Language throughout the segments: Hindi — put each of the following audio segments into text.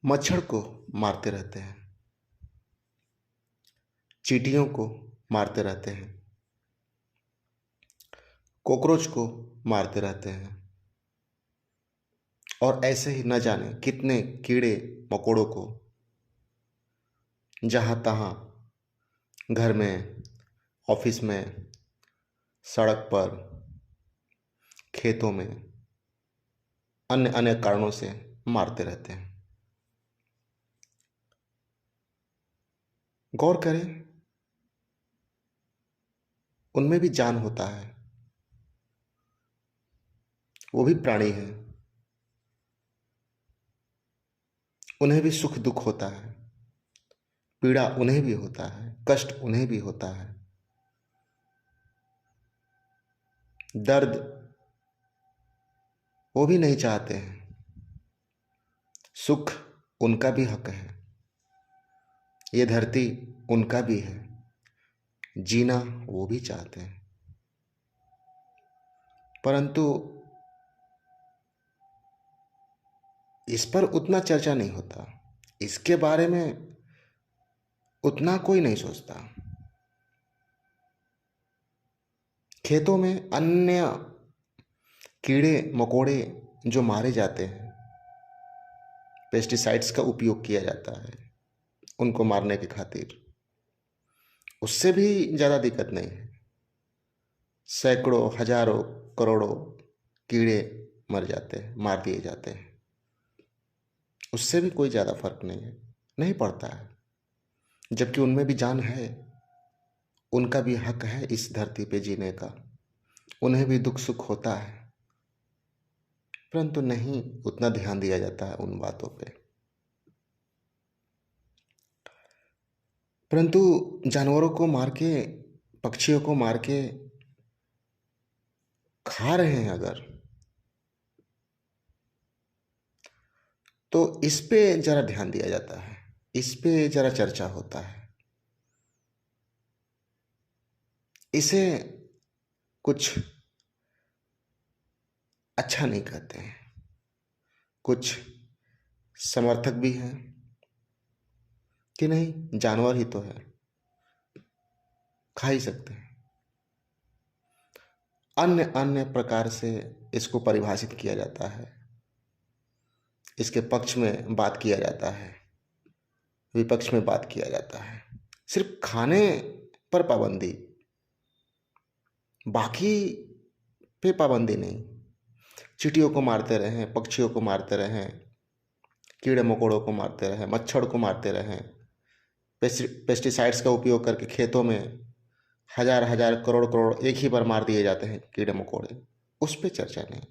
मच्छर को मारते रहते हैं, चींटियों को मारते रहते हैं, कॉकरोच को मारते रहते हैं और ऐसे ही न जाने कितने कीड़े मकोड़ों को जहाँ तहाँ, घर में, ऑफिस में, सड़क पर, खेतों में, अन्य अन्य कारणों से मारते रहते हैं। गौर करें, उनमें भी जान होता है, वो भी प्राणी है, उन्हें भी सुख दुख होता है, पीड़ा उन्हें भी होता है, कष्ट उन्हें भी होता है, दर्द वो भी नहीं चाहते हैं, सुख उनका भी हक है, ये धरती उनका भी है, जीना वो भी चाहते हैं। परंतु इस पर उतना चर्चा नहीं होता, इसके बारे में उतना कोई नहीं सोचता। खेतों में अन्य कीड़े मकोड़े जो मारे जाते हैं, पेस्टिसाइड्स का उपयोग किया जाता है उनको मारने की खातिर, उससे भी ज़्यादा दिक्कत नहीं है। सैकड़ों, हजारों, करोड़ों कीड़े मर जाते हैं, मार दिए जाते हैं, उससे भी कोई ज़्यादा फर्क नहीं है, नहीं पड़ता है। जबकि उनमें भी जान है, उनका भी हक है इस धरती पे जीने का, उन्हें भी दुख सुख होता है, परंतु नहीं उतना ध्यान दिया जाता है उन बातों पे। परंतु जानवरों को मार के, पक्षियों को मार के खा रहे हैं अगर, तो इस पे जरा ध्यान दिया जाता है, इस पे जरा चर्चा होता है। इसे कुछ अच्छा नहीं कहते हैं, कुछ समर्थक भी हैं कि नहीं जानवर ही तो है, खा ही सकते हैं। अन्य अन्य प्रकार से इसको परिभाषित किया जाता है, इसके पक्ष में बात किया जाता है, विपक्ष में बात किया जाता है। सिर्फ खाने पर पाबंदी, बाकी पे पाबंदी नहीं। चींटियों को मारते रहें, पक्षियों को मारते रहें, कीड़े मकोड़ों को मारते रहें, मच्छर को मारते रहें, पेस्टिसाइड्स का उपयोग करके खेतों में हजार हजार करोड़ करोड़ एक ही बार मार दिए जाते हैं कीड़े मकोड़े, उस पर चर्चा नहीं।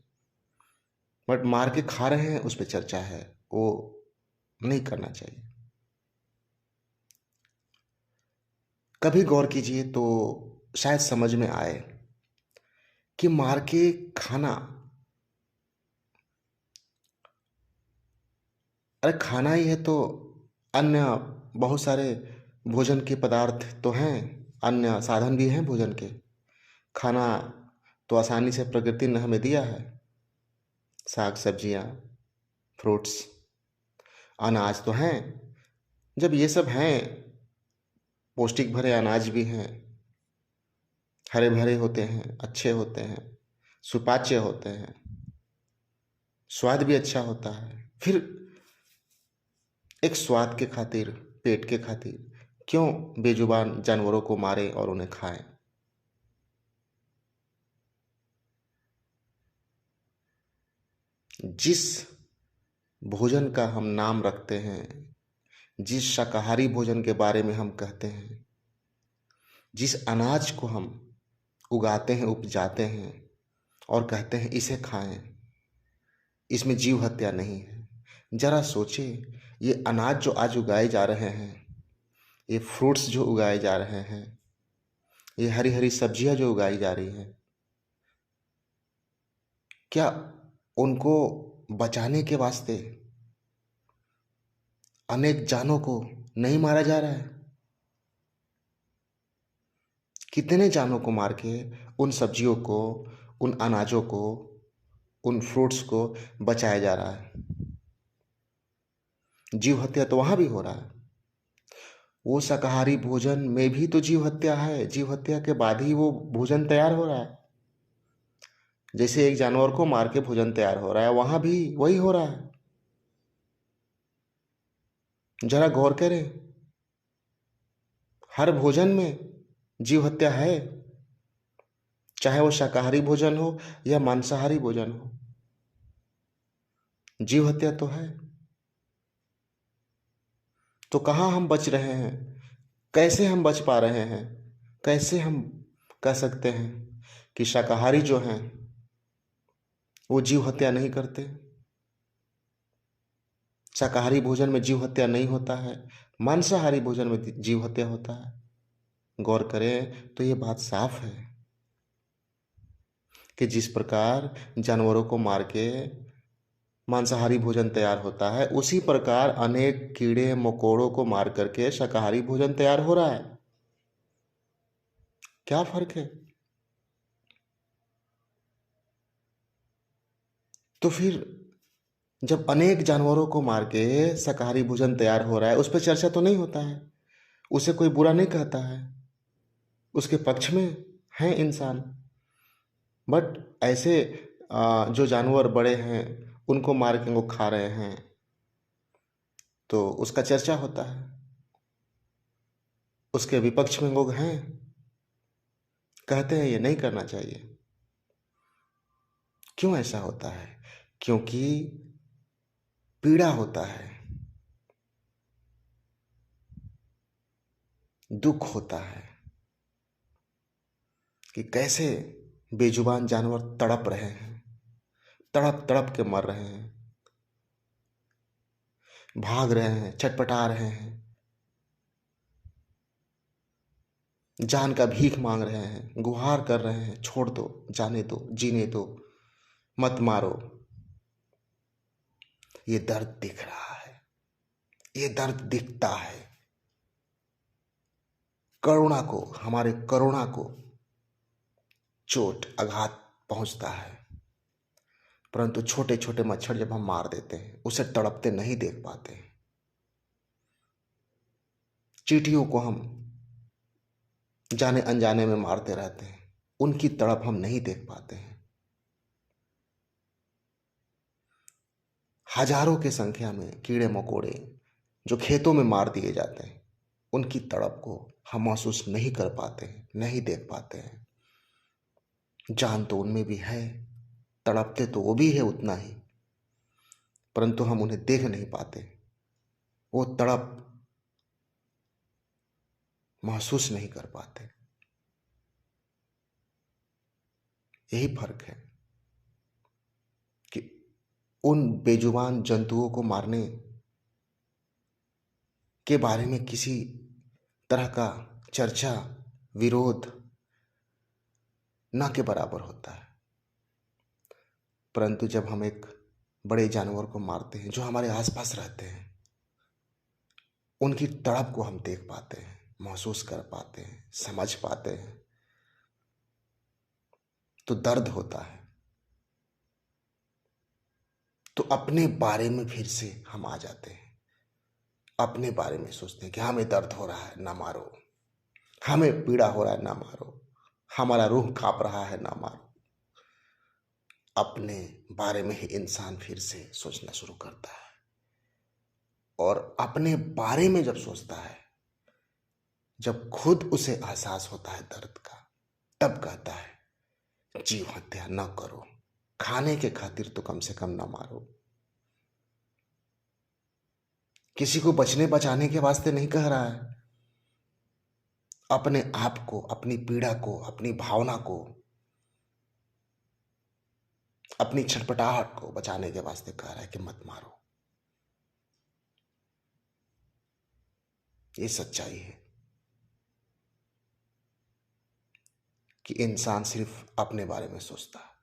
बट मार के खा रहे हैं उस पर चर्चा है, वो नहीं करना चाहिए। कभी गौर कीजिए तो शायद समझ में आए कि मार के खाना, अरे खाना ही है तो अन्य बहुत सारे भोजन के पदार्थ तो हैं, अन्य साधन भी हैं भोजन के। खाना तो आसानी से प्रकृति ने हमें दिया है, साग सब्जियां, फ्रूट्स, अनाज तो हैं। जब ये सब हैं, पौष्टिक भरे अनाज भी हैं, हरे भरे होते हैं, अच्छे होते हैं, सुपाच्य होते हैं, स्वाद भी अच्छा होता है, फिर एक स्वाद के खातिर, पेट के खातिर क्यों बेजुबान जानवरों को मारे और उन्हें खाएं। जिस भोजन का हम नाम रखते हैं, जिस शाकाहारी भोजन के बारे में हम कहते हैं, जिस अनाज को हम उगाते हैं, उपजाते हैं और कहते हैं इसे खाएं, इसमें जीव हत्या नहीं है। जरा सोचें, ये अनाज जो आज उगाए जा रहे हैं, ये फ्रूट्स जो उगाए जा रहे हैं, ये हरी हरी सब्जियां जो उगाई जा रही हैं, क्या उनको बचाने के वास्ते अनेक जानों को नहीं मारा जा रहा है? कितने जानों को मार के उन सब्जियों को, उन अनाजों को, उन फ्रूट्स को बचाया जा रहा है। जीव हत्या तो वहां भी हो रहा है। वो शाकाहारी भोजन में भी तो जीव हत्या है, जीव हत्या के बाद ही वो भोजन तैयार हो रहा है। जैसे एक जानवर को मार के भोजन तैयार हो रहा है, वहां भी वही हो रहा है। जरा गौर करें, हर भोजन में जीव हत्या है, चाहे वो शाकाहारी भोजन हो या मांसाहारी भोजन हो, जीव हत्या तो है। तो कहाँ हम बच रहे हैं? कैसे हम बच पा रहे हैं? कैसे हम कह सकते हैं कि शाकाहारी जो हैं वो जीव हत्या नहीं करते, शाकाहारी भोजन में जीव हत्या नहीं होता है, मांसाहारी भोजन में जीव हत्या होता है? गौर करें तो ये बात साफ है कि जिस प्रकार जानवरों को मार के मांसाहारी भोजन तैयार होता है, उसी प्रकार अनेक कीड़े मकोड़ों को मार करके शाकाहारी भोजन तैयार हो रहा है। क्या फर्क है? तो फिर जब अनेक जानवरों को मार के शाकाहारी भोजन तैयार हो रहा है, उस पर चर्चा तो नहीं होता है, उसे कोई बुरा नहीं कहता है, उसके पक्ष में है इंसान। बट ऐसे जो जानवर बड़े हैं उनको मार के वो खा रहे हैं, तो उसका चर्चा होता है, उसके विपक्ष में लोग हैं, कहते हैं ये नहीं करना चाहिए। क्यों ऐसा होता है? क्योंकि पीड़ा होता है, दुख होता है कि कैसे बेजुबान जानवर तड़प रहे हैं, तड़प तड़प के मर रहे हैं, भाग रहे हैं, छटपटा रहे हैं, जान का भीख मांग रहे हैं, गुहार कर रहे हैं, छोड़ दो, जाने दो, जीने दो, मत मारो। ये दर्द दिख रहा है, ये दर्द दिखता है। करुणा को, हमारे करुणा को चोट आघात पहुंचता है, परंतु छोटे छोटे मच्छर जब हम मार देते हैं, उसे तड़पते नहीं देख पाते हैं। चींटियों को हम जाने अनजाने में मारते रहते हैं, उनकी तड़प हम नहीं देख पाते हैं। हजारों की संख्या में कीड़े मकोड़े जो खेतों में मार दिए जाते हैं, उनकी तड़प को हम महसूस नहीं कर पाते हैं, नहीं देख पाते हैं। जान तो उनमें भी है, तड़पते तो वो भी है उतना ही, परंतु हम उन्हें देख नहीं पाते, वो तड़प महसूस नहीं कर पाते। यही फर्क है कि उन बेजुबान जंतुओं को मारने के बारे में किसी तरह का चर्चा, विरोध न के बराबर होता है, परंतु जब हम एक बड़े जानवर को मारते हैं जो हमारे आसपास रहते हैं, उनकी तड़प को हम देख पाते हैं, महसूस कर पाते हैं, समझ पाते हैं, तो दर्द होता है। तो अपने बारे में फिर से हम आ जाते हैं, अपने बारे में सोचते हैं कि हमें दर्द हो रहा है, ना मारो, हमें पीड़ा हो रहा है, ना मारो, हमारा रूह कांप रहा है, ना मारो। अपने बारे में ही इंसान फिर से सोचना शुरू करता है, और अपने बारे में जब सोचता है, जब खुद उसे एहसास होता है दर्द का, तब कहता है जीव हत्या न करो, खाने के खातिर तो कम से कम न मारो। किसी को बचने बचाने के वास्ते नहीं कह रहा है, अपने आप को, अपनी पीड़ा को, अपनी भावना को, अपनी छटपटाहट को बचाने के वास्ते कह रहा है कि मत मारो। ये सच्चाई है कि इंसान सिर्फ अपने बारे में सोचता है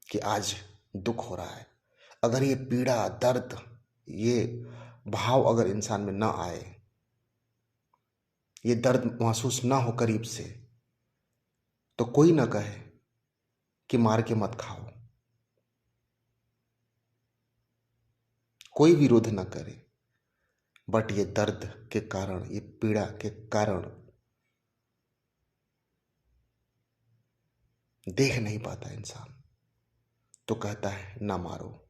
कि आज दुख हो रहा है। अगर ये पीड़ा, दर्द, ये भाव अगर इंसान में ना आए, ये दर्द महसूस ना हो करीब से, तो कोई ना कहे कि मार के मत खाओ। कोई विरोध न करे, बट ये दर्द के कारण, ये पीड़ा के कारण देख नहीं पाता इंसान, तो कहता है ना मारो,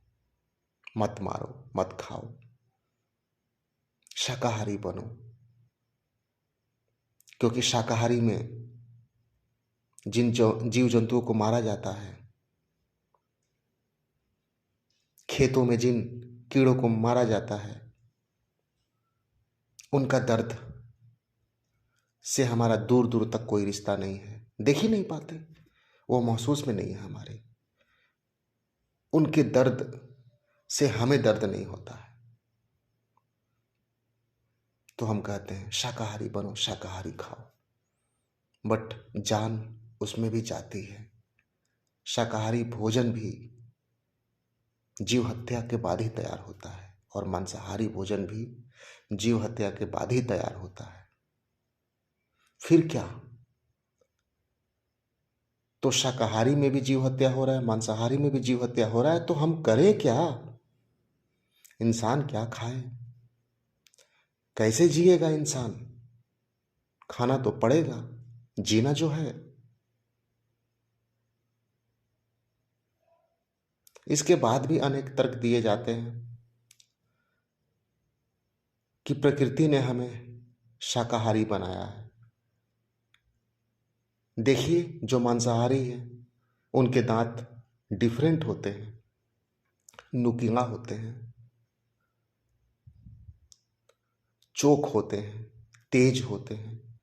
मत मारो, मत खाओ, शाकाहारी बनो। क्योंकि शाकाहारी में जिन जीव जंतुओं को मारा जाता है, खेतों में जिन कीड़ों को मारा जाता है, उनका दर्द से हमारा दूर दूर तक कोई रिश्ता नहीं है, देख ही नहीं पाते, वो महसूस में नहीं है हमारे। उनके दर्द से हमें दर्द नहीं होता है, तो हम कहते हैं शाकाहारी बनो, शाकाहारी खाओ, बट जान उसमें भी जाती है। शाकाहारी भोजन भी जीव हत्या के बाद ही तैयार होता है, और मांसाहारी भोजन भी जीव हत्या के बाद ही तैयार होता है। फिर क्या? तो शाकाहारी में भी जीव हत्या हो रहा है, मांसाहारी में भी जीव हत्या हो रहा है, तो हम करें क्या? इंसान क्या खाए? कैसे जिएगा इंसान? खाना तो पड़ेगा, जीना जो है। इसके बाद भी अनेक तर्क दिए जाते हैं कि प्रकृति ने हमें शाकाहारी बनाया है। देखिए, जो मांसाहारी है उनके दांत डिफरेंट होते हैं, नुकीला होते हैं, चोक होते हैं, तेज होते हैं।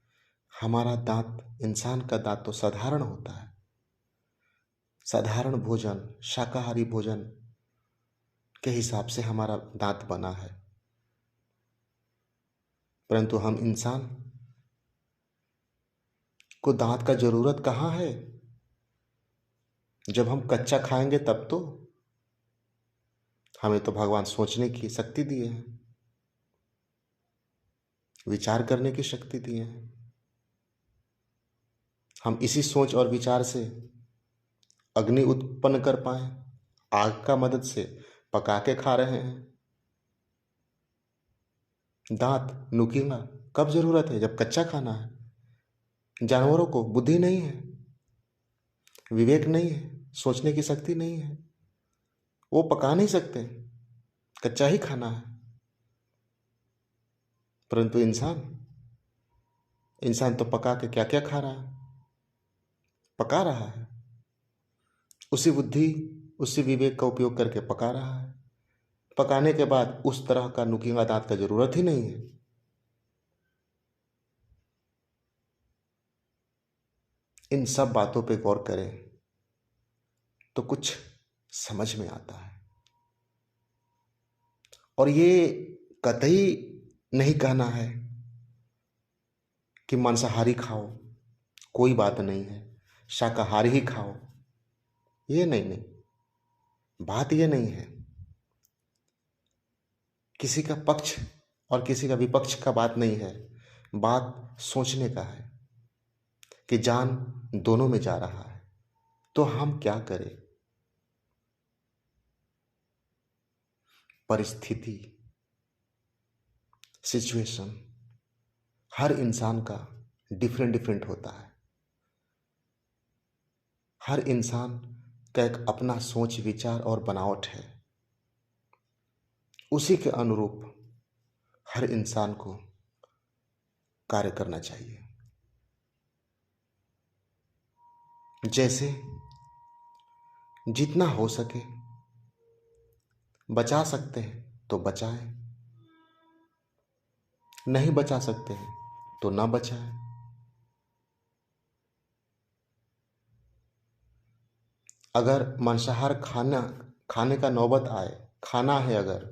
हमारा दांत, इंसान का दांत तो साधारण होता है। साधारण भोजन, शाकाहारी भोजन के हिसाब से हमारा दांत बना है, परंतु हम इंसान को दांत का जरूरत कहाँ है? जब हम कच्चा खाएंगे तब तो। हमें तो भगवान सोचने की शक्ति दिए हैं, विचार करने की शक्ति दिए हैं। हम इसी सोच और विचार से अग्नि उत्पन्न कर पाए, आग का मदद से पका के खा रहे हैं। दांत नुकीला कब जरूरत है? जब कच्चा खाना है। जानवरों को बुद्धि नहीं है, विवेक नहीं है, सोचने की शक्ति नहीं है, वो पका नहीं सकते, कच्चा ही खाना है। परंतु इंसान, इंसान तो पका के क्या क्या खा रहा है? पका रहा है, उसी बुद्धि, उसी विवेक का उपयोग करके पका रहा है। पकाने के बाद उस तरह का नुकीला दांत का जरूरत ही नहीं है। इन सब बातों पे गौर करें तो कुछ समझ में आता है। और ये कतई नहीं कहना है कि मांसाहारी खाओ, कोई बात नहीं है, शाकाहारी ही खाओ, ये नहीं, नहीं, बात ये नहीं है। किसी का पक्ष और किसी का विपक्ष का बात नहीं है, बात सोचने का है कि जान दोनों में जा रहा है, तो हम क्या करें? परिस्थिति, सिचुएशन हर इंसान का डिफरेंट डिफरेंट होता है। हर इंसान का एक अपना सोच, विचार और बनावट है। उसी के अनुरूप हर इंसान को कार्य करना चाहिए। जैसे जितना हो सके बचा सकते हैं तो बचाएं, नहीं बचा सकते हैं तो ना बचाएं। अगर मांसाहार खाने का नौबत आए, खाना है, अगर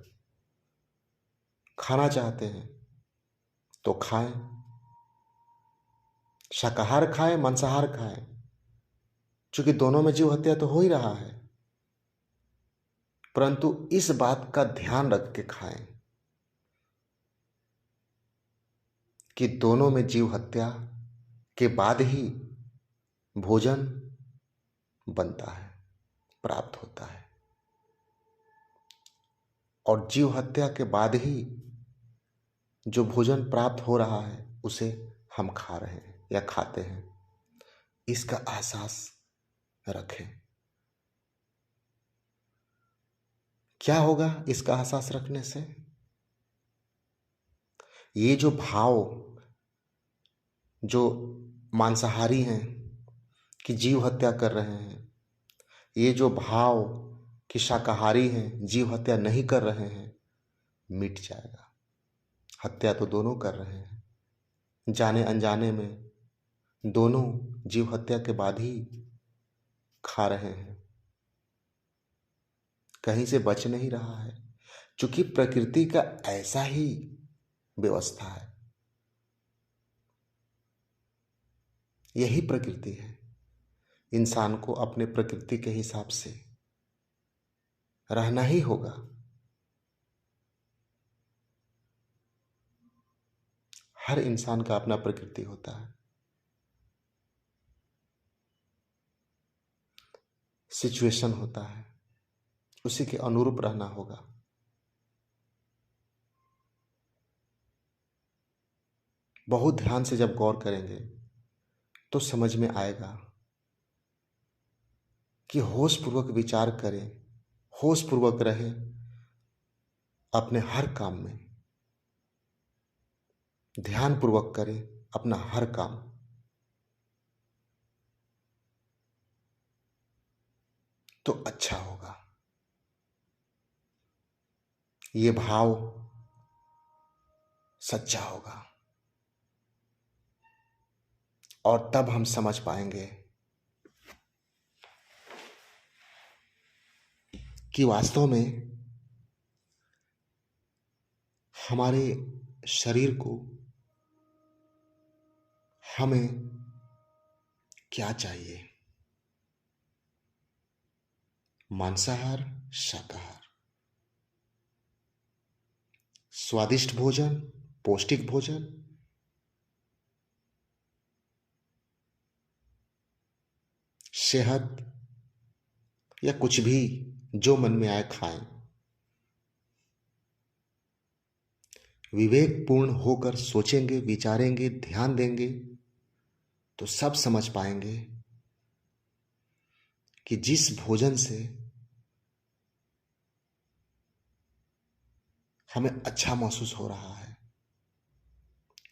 खाना चाहते हैं तो खाएं, शाकाहार खाएं, मांसाहार खाएं, क्योंकि दोनों में जीव हत्या तो हो ही रहा है। परंतु इस बात का ध्यान रख के खाएं कि दोनों में जीव हत्या के बाद ही भोजन बनता है, प्राप्त होता है। और जीव हत्या के बाद ही जो भोजन प्राप्त हो रहा है उसे हम खा रहे हैं या खाते हैं, इसका एहसास रखें। क्या होगा इसका एहसास रखने से? ये जो भाव जो मांसाहारी हैं कि जीव हत्या कर रहे हैं, ये जो भाव कि शाकाहारी हैं जीव हत्या नहीं कर रहे हैं, मिट जाएगा। हत्या तो दोनों कर रहे हैं, जाने अनजाने में दोनों जीव हत्या के बाद ही खा रहे हैं, कहीं से बच नहीं रहा है, क्योंकि प्रकृति का ऐसा ही व्यवस्था है। यही प्रकृति है। इंसान को अपने प्रकृति के हिसाब से रहना ही होगा। हर इंसान का अपना प्रकृति होता है। सिचुएशन होता है, उसी के अनुरूप रहना होगा। बहुत ध्यान से जब गौर करेंगे तो समझ में आएगा कि होश पूर्वक विचार करें, होश पूर्वक रहें अपने हर काम में, ध्यान पूर्वक करें अपना हर काम। तो अच्छा होगा। ये भाव सच्चा होगा और तब हम समझ पाएंगे कि वास्तव में हमारे शरीर को हमें क्या चाहिए। मांसाहार, शाकाहार, स्वादिष्ट भोजन, पौष्टिक भोजन, सेहत या कुछ भी जो मन में आए खाएं। विवेकपूर्ण होकर सोचेंगे, विचारेंगे, ध्यान देंगे तो सब समझ पाएंगे कि जिस भोजन से हमें अच्छा महसूस हो रहा है,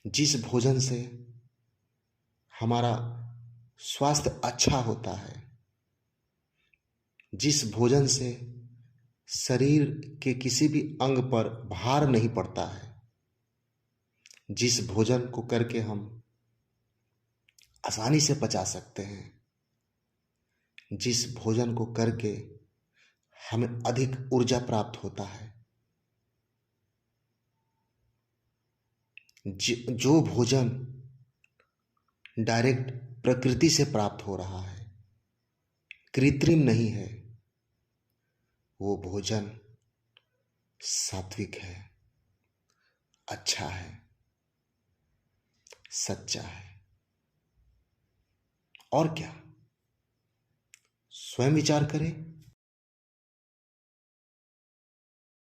जिस भोजन से हमारा स्वास्थ्य अच्छा होता है, जिस भोजन से शरीर के किसी भी अंग पर भार नहीं पड़ता है, जिस भोजन को करके हम आसानी से पचा सकते हैं, जिस भोजन को करके हमें अधिक ऊर्जा प्राप्त होता है, जो भोजन डायरेक्ट प्रकृति से प्राप्त हो रहा है, कृत्रिम नहीं है, वो भोजन सात्विक है, अच्छा है, सच्चा है। और क्या? स्वयं विचार करें।